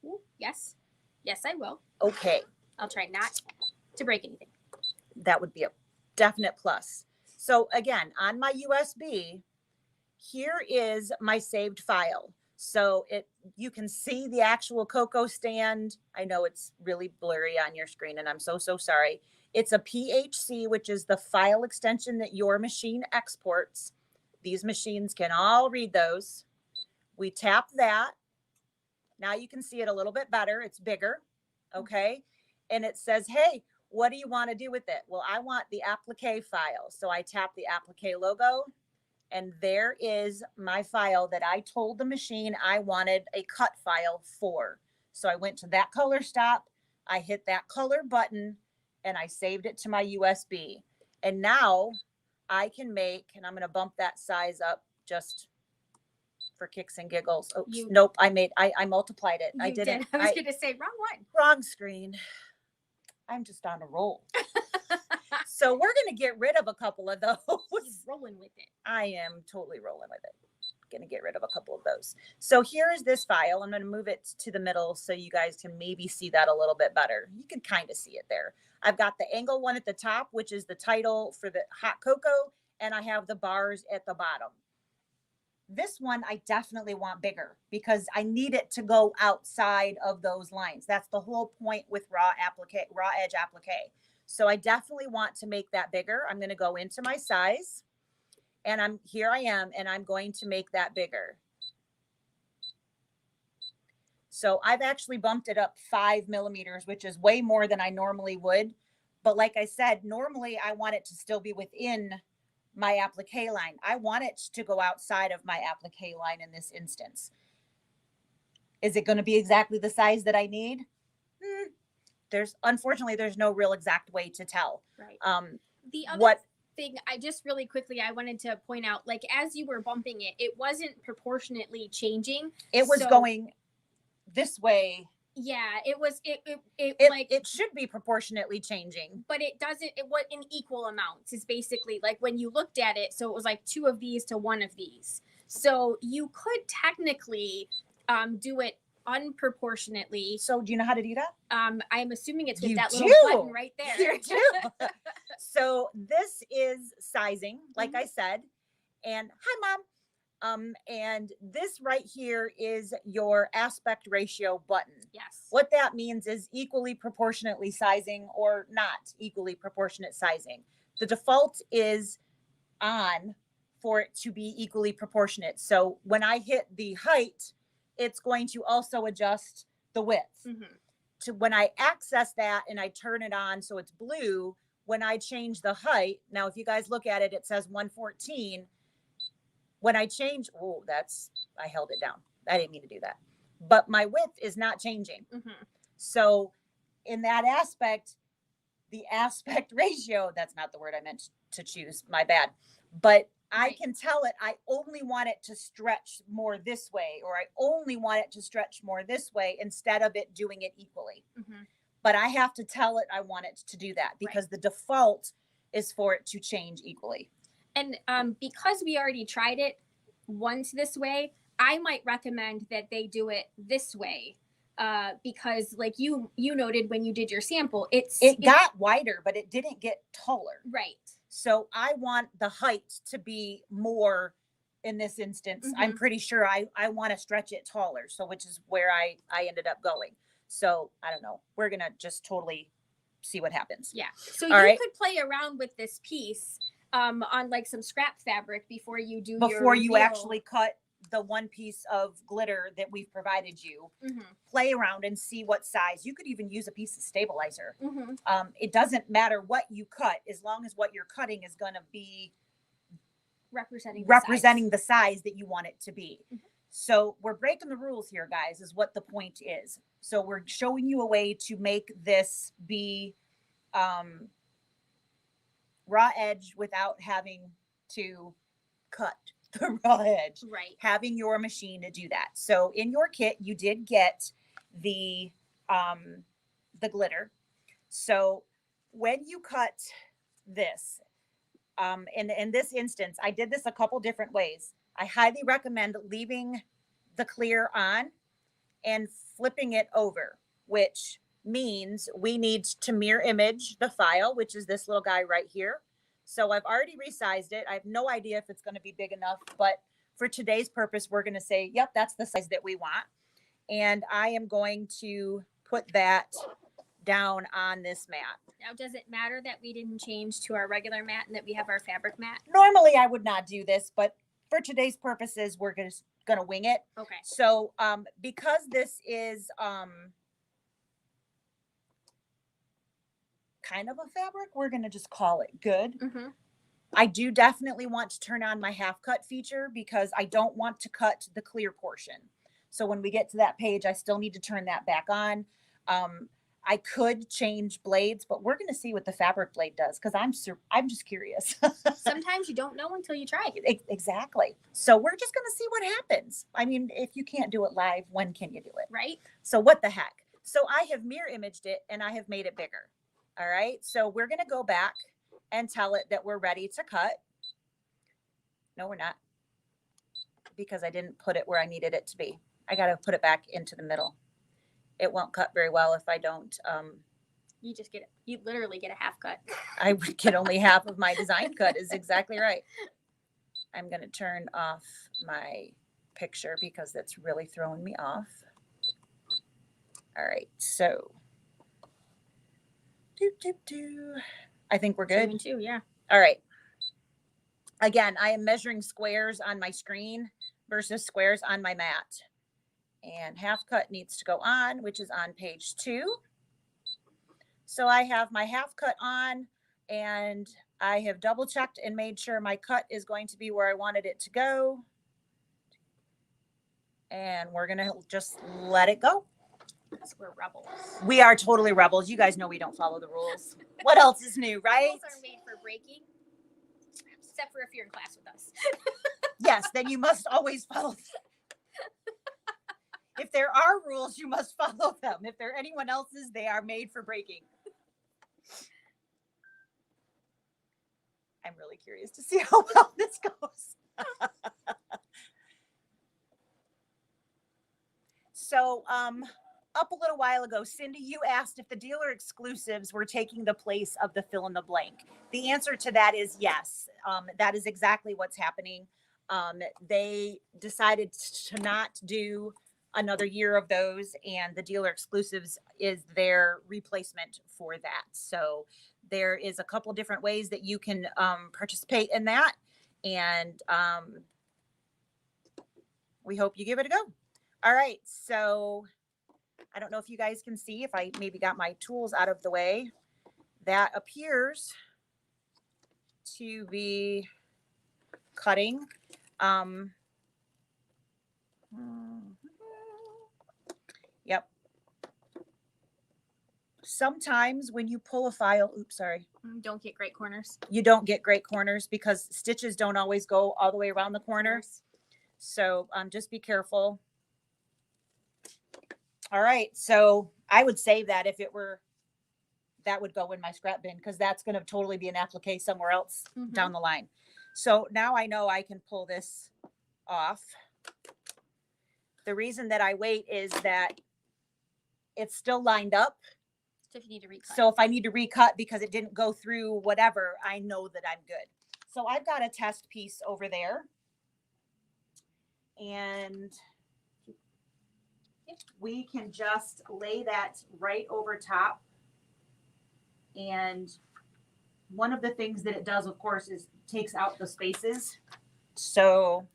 Ooh, yes. Yes, I will. Okay. I'll try not to break anything. That would be a definite plus. So again, on my USB, here is my saved file. So you can see the actual cocoa stand. I know it's really blurry on your screen and I'm so sorry. It's a PHC, which is the file extension that your machine exports. These machines can all read those. We tap that. Now you can see it a little bit better. It's bigger. Okay. And it says, hey, what do you want to do with it? Well, I want the applique file. So I tap the applique logo, and there is my file that I told the machine I wanted a cut file for. So I went to that color stop. I hit that color button and I saved it to my USB. And now I can make, and I'm going to bump that size up just for kicks and giggles. Oops, nope, I multiplied it. I did it. I was going to say wrong one. Wrong screen. I'm just on a roll. So we're going to get rid of a couple of those. He's rolling with it. I am totally rolling with it. Going to get rid of a couple of those. So here is this file. I'm going to move it to the middle so you guys can maybe see that a little bit better. You can kind of see it there. I've got the angle one at the top, which is the title for the hot cocoa, and I have the bars at the bottom. This one I definitely want bigger because I need it to go outside of those lines. That's the whole point with raw edge applique. So I definitely want to make that bigger. I'm going to go into my size, and I'm going to make that bigger. So I've actually bumped it up 5 millimeters, which is way more than I normally would. But like I said, normally I want it to still be within my applique line. I want it to go outside of my applique line in this instance. Is it going to be exactly the size that I need? Unfortunately, there's no real exact way to tell. Right. The other thing, I wanted to point out, like as you were bumping it, it wasn't proportionately changing. It was going this way. Yeah, it was. It should be proportionately changing, but it doesn't. It was in equal amounts. It's basically like when you looked at it. So it was like 2 of these to 1 of these. So you could technically do it unproportionately. So do you know how to do that? I'm assuming it's with that little button right there. You do. So this is sizing, like I said, and hi, Mom. And this right here is your aspect ratio button. Yes. What that means is equally proportionately sizing or not equally proportionate sizing. The default is on for it to be equally proportionate. So when I hit the height, it's going to also adjust the width. To when I access that and I turn it on so it's blue, when I change the height, now if you guys look at it, it says 114. When I change, I held it down. I didn't mean to do that. But my width is not changing. So in that aspect, the aspect ratio, that's not the word I meant to choose, my bad. But I can tell it, I only want it to stretch more this way, or I only want it to stretch more this way instead of it doing it equally. But I have to tell it I want it to do that because the default is for it to change equally. And because we already tried it once this way, I might recommend that they do it this way because like you noted when you did your sample, it got wider, but it didn't get taller. Right. So I want the height to be more in this instance. I'm pretty sure I want to stretch it taller. So which is where I ended up going. So I don't know. We're going to just totally see what happens. Yeah. So you could play around with this piece on like some scrap fabric before you do before you actually cut the one piece of glitter that we've provided you. Play around and see what size. You could even use a piece of stabilizer. It doesn't matter what you cut as long as what you're cutting is going to be representing the size that you want it to be. So we're breaking the rules here, guys, is what the point is. So we're showing you a way to make this be raw edge without having to cut the raw edge. Right. Having your machine to do that. So in your kit, you did get the glitter. So when you cut this, in this instance, I did this a couple different ways. I highly recommend leaving the clear on and flipping it over, which means we need to mirror image the file, which is this little guy right here. So I've already resized it. I have no idea if it's going to be big enough, but for today's purpose, we're going to say, yep, that's the size that we want. And I am going to put that down on this mat. Now, does it matter that we didn't change to our regular mat and that we have our fabric mat? Normally I would not do this, but for today's purposes, we're going to, gonna wing it. Okay. So because this is kind of a fabric, we're gonna just call it good. Mm-hmm. I do definitely want to turn on my half cut feature because I don't want to cut the clear portion. So when we get to that page, I still need to turn that back on. I could change blades, but we're going to see what the fabric blade does because I'm just curious. Sometimes you don't know until you try. Exactly. So we're just going to see what happens. I mean, if you can't do it live, when can you do it? Right. So what the heck? So I have mirror imaged it and I have made it bigger. All right. So we're going to go back and tell it that we're ready to cut. No, we're not, because I didn't put it where I needed it to be. I got to put it back into the middle. It won't cut very well if I don't. You literally get a half cut. I would get only half of my design cut is exactly right. I'm going to turn off my picture because that's really throwing me off. All right. So I think we're good. 2 and 2, yeah. All right. Again, I am measuring squares on my screen versus squares on my mat. And half cut needs to go on, which is on page 2. So I have my half cut on and I have double checked and made sure my cut is going to be where I wanted it to go. And we're going to just let it go. Because we're rebels. We are totally rebels. You guys know we don't follow the rules. What else is new, right? Rules are made for breaking, except for if you're in class with us. Yes, then you must always follow them. If there are rules, you must follow them. If there are anyone else's, they are made for breaking. I'm really curious to see how well this goes. So, up a little while ago, Cindy, you asked if the dealer exclusives were taking the place of the fill in the blank. The answer to that is yes. That is exactly what's happening. They decided to not do another year of those, and the dealer exclusives is their replacement for that. So there is a couple different ways that you can participate in that, and we hope you give it a go. All right, so I don't know if you guys can see, if I maybe got my tools out of the way, that appears to be cutting. Yep. Sometimes when you pull a file, oops, sorry. Don't get great corners. You don't get great corners because stitches don't always go all the way around the corners. So just be careful. All right. So I would save that if it were, that would go in my scrap bin because that's going to totally be an applique somewhere else down the line. So now I know I can pull this off. The reason that I wait is that it's still lined up. So if you need to recut. So if I need to recut because it didn't go through whatever, I know that I'm good. So I've got a test piece over there. And we can just lay that right over top. And one of the things that it does, of course, is takes out the spaces. So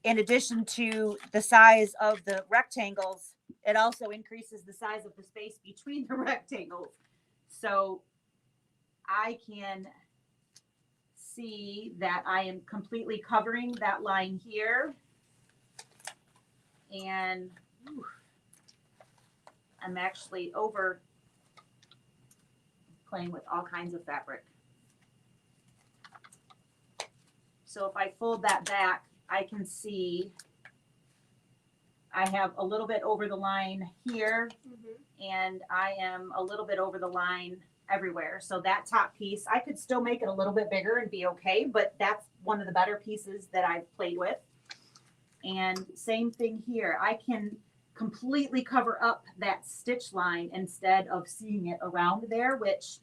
in addition to the size of the rectangles, it also increases the size of the space between the rectangles. So I can see that I am completely covering that line here. And I'm actually over playing with all kinds of fabric. So if I fold that back, I can see I have a little bit over the line here, and I am a little bit over the line everywhere. So that top piece, I could still make it a little bit bigger and be okay, but that's one of the better pieces that I've played with. And same thing here. I can completely cover up that stitch line instead of seeing it around there, which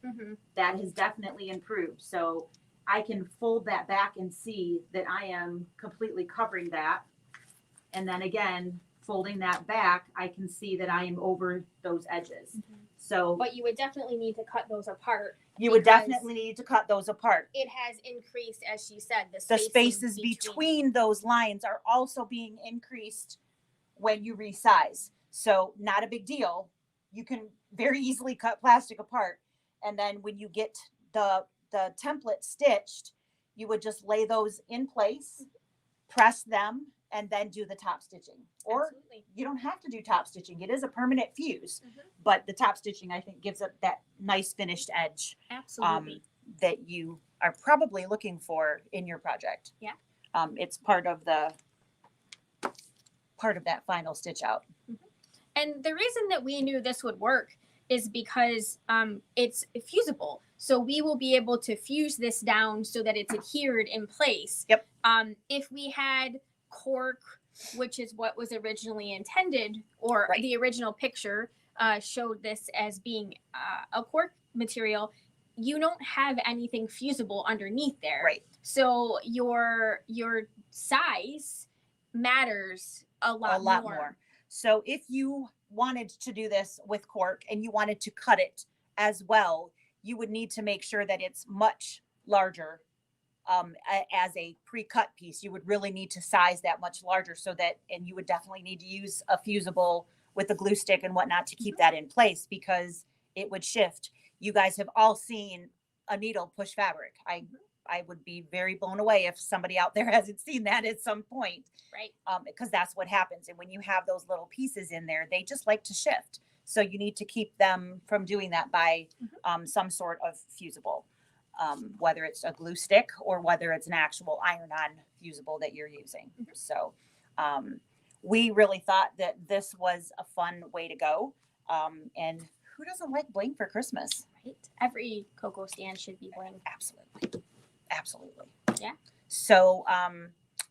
that has definitely improved. So I can fold that back and see that I am completely covering that. And then again, folding that back, I can see that I am over those edges. So But you would definitely need to cut those apart. you would definitely need to cut those apart. It has increased, as she said, The spaces between those lines are also being increased when you resize. So not a big deal. You can very easily cut plastic apart. And then when you get the template stitched, you would just lay those in place, press them, and then do the top stitching. Or Absolutely. you don't have to do top stitching. It is a permanent fuse, but the top stitching, I think, gives it that nice finished edge. Absolutely. That you are probably looking for in your project. Yeah. It's part of that final stitch out. And the reason that we knew this would work is because it's fusible. So we will be able to fuse this down so that it's adhered in place. Yep. If we had cork, which is what was originally intended, or Right. the original picture showed this as being a cork material, you don't have anything fusible underneath there. Right. So your size matters a lot more. So if you wanted to do this with cork and you wanted to cut it as well, you would need to make sure that it's much larger as a pre-cut piece. You would really need to size that much larger so that, and you would definitely need to use a fusible with a glue stick and whatnot to keep that in place because it would shift. You guys have all seen a needle push fabric. I would be very blown away if somebody out there hasn't seen that at some point. Right. Because that's what happens. And when you have those little pieces in there, they just like to shift. So you need to keep them from doing that by some sort of fusible, whether it's a glue stick or whether it's an actual iron-on fusible that you're using. So we really thought that this was a fun way to go. And who doesn't like bling for Christmas? Right. Every cocoa stand should be bling. Absolutely. Absolutely. Yeah. So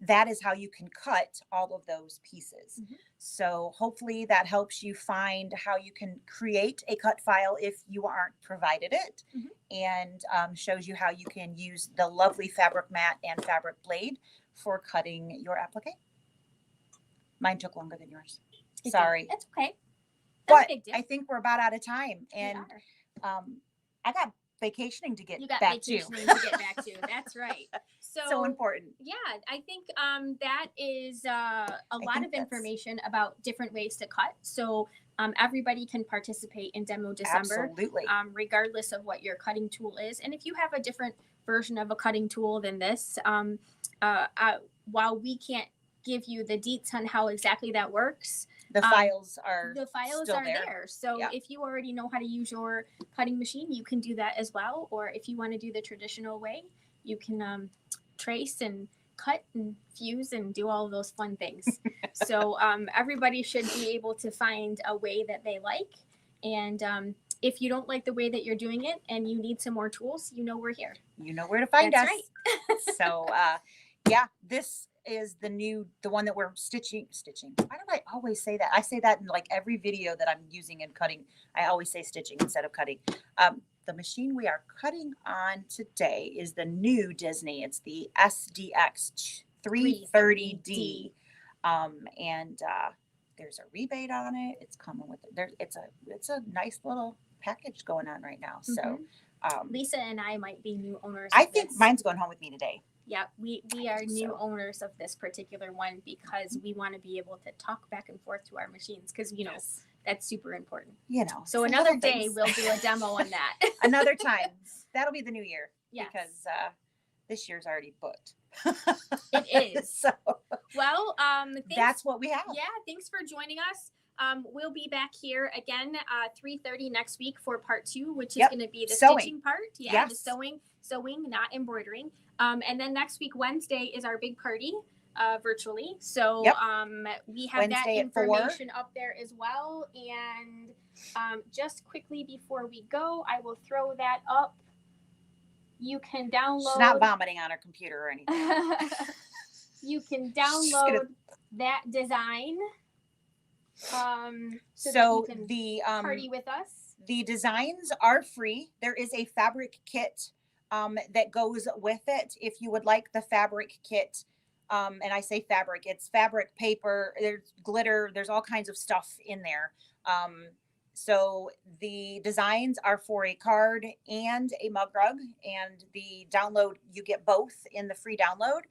that is how you can cut all of those pieces. So hopefully that helps you find how you can create a cut file if you aren't provided it, and shows you how you can use the lovely fabric mat and fabric blade for cutting your applique. Mine took longer than yours. Sorry. It's okay. But I think we're about out of time, and I got vacationing to get you got back to. vacationing to get back to. That's right. So important. Yeah, I think that is a lot of information about different ways to cut. So everybody can participate in Demo December, Absolutely. Regardless of what your cutting tool is. And if you have a different version of a cutting tool than this, while we can't give you the deets on how exactly that works, the files are still there. So if you already know how to use your cutting machine, you can do that as well. Or if you want to do the traditional way, you can trace and cut and fuse and do all of those fun things. So everybody should be able to find a way that they like. And if you don't like the way that you're doing it and you need some more tools, you know we're here. You know where to find us. Right. So this is the one that we're stitching. Why do I always say that? I say that in like every video that I'm using in cutting. I always say stitching instead of cutting. The machine we are cutting on today is the new Disney. It's the SDX 330D. And there's a rebate on it. It's coming with it. It's a nice little package going on right now. So Lisa and I might be new owners. I think mine's going home with me today. Yeah, we are new owners of this particular one because we want to be able to talk back and forth to our machines because, you know, that's super important. You know. So another day we'll do a demo on that. Another time. That'll be the new year. Yes. Because this year's already booked. It is. So well, that's what we have. Yeah, thanks for joining us. We'll be back here again 3:30 next week for part 2, which is going to be the stitching part. Yeah, the sewing, not embroidering. And then next week, Wednesday, is our big party virtually. So we have Wednesday that information up there as well. And just quickly before we go, I will throw that up. You can download. She's not vomiting on her computer or anything. You can download that design. So that you can the party with us. The designs are free. There is a fabric kit that goes with it. If you would like the fabric kit And I say fabric, it's fabric, paper, there's glitter, there's all kinds of stuff in there. So the designs are for a card and a mug rug, and the download, you get both in the free download.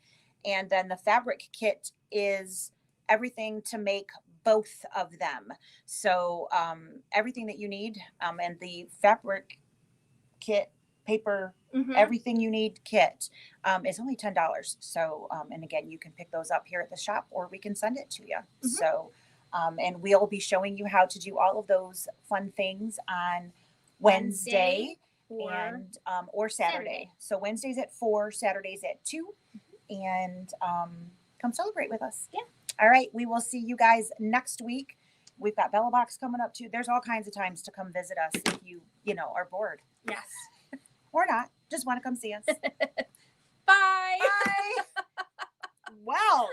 And then the fabric kit is everything to make both of them. So everything that you need, and the fabric kit, paper, everything you need kit is only $10. So, and again, you can pick those up here at the shop, or we can send it to you. So, and we'll be showing you how to do all of those fun things on Wednesday and or Saturday. So Wednesdays at 4, Saturdays at 2, and come celebrate with us. Yeah. All right, we will see you guys next week. We've got Bella Box coming up too. There's all kinds of times to come visit us if you are bored. Yes. Or not. Just want to come see us. Bye. Bye. Wow.